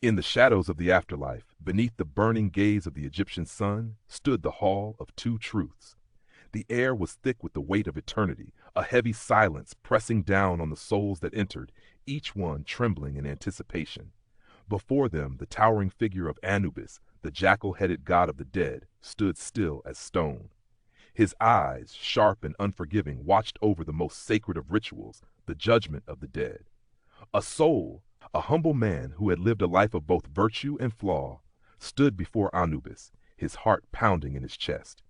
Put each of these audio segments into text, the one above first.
In the shadows of the afterlife, beneath the burning gaze of the Egyptian sun, stood the Hall of Two Truths. The air was thick with the weight of eternity, a heavy silence pressing down on the souls that entered, each one trembling in anticipation. Before them, the towering figure of Anubis, the jackal-headed god of the dead, stood still as stone. His eyes, sharp and unforgiving, watched over the most sacred of rituals, the judgment of the dead. A soul, a humble man who had lived a life of both virtue and flaw, stood before Anubis, his heart pounding in his chest.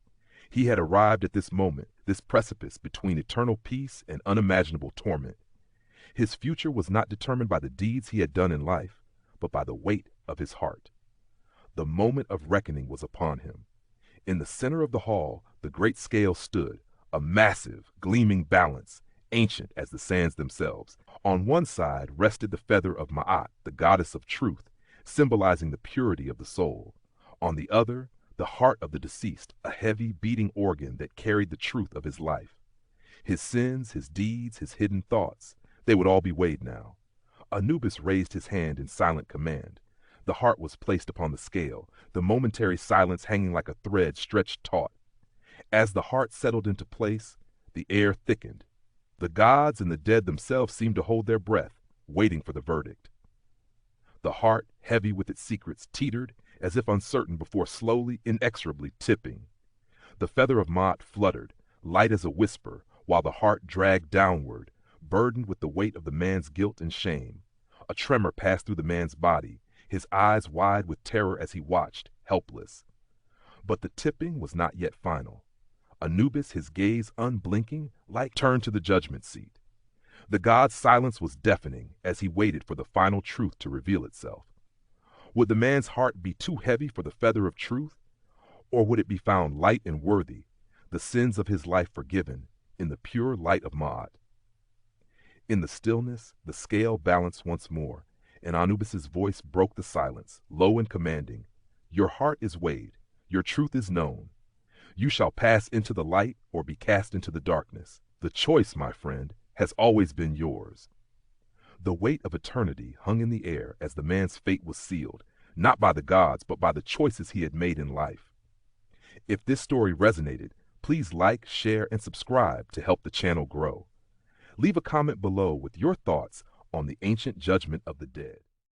He had arrived at this moment, this precipice between eternal peace and unimaginable torment. His future was not determined by the deeds he had done in life, but by the weight of his heart. The moment of reckoning was upon him. In the center of the hall, the great scale stood, a massive, gleaming balance, ancient as the sands themselves. On one side rested the feather of Ma'at, the goddess of truth, symbolizing the purity of the soul. On the other, the heart of the deceased, a heavy, beating organ that carried the truth of his life. His sins, his deeds, his hidden thoughts, they would all be weighed now. Anubis raised his hand in silent command. The heart was placed upon the scale, the momentary silence hanging like a thread stretched taut. As the heart settled into place, the air thickened. The gods and the dead themselves seemed to hold their breath, waiting for the verdict. The heart, heavy with its secrets, teetered, as if uncertain before slowly, inexorably tipping. The feather of Ma'at fluttered, light as a whisper, while the heart dragged downward, burdened with the weight of the man's guilt and shame. A tremor passed through the man's body, his eyes wide with terror as he watched, helpless. But the tipping was not yet final. Anubis, his gaze unblinking, turned to the judgment seat. The god's silence was deafening as he waited for the final truth to reveal itself. Would the man's heart be too heavy for the feather of truth? Or would it be found light and worthy, the sins of his life forgiven, in the pure light of Ma'at? In the stillness, the scale balanced once more, and Anubis's voice broke the silence, low and commanding. Your heart is weighed, your truth is known. You shall pass into the light or be cast into the darkness. The choice, my friend, has always been yours. The weight of eternity hung in the air as the man's fate was sealed, not by the gods, but by the choices he had made in life. If this story resonated, please like, share, and subscribe to help the channel grow. Leave a comment below with your thoughts on the ancient judgment of the dead.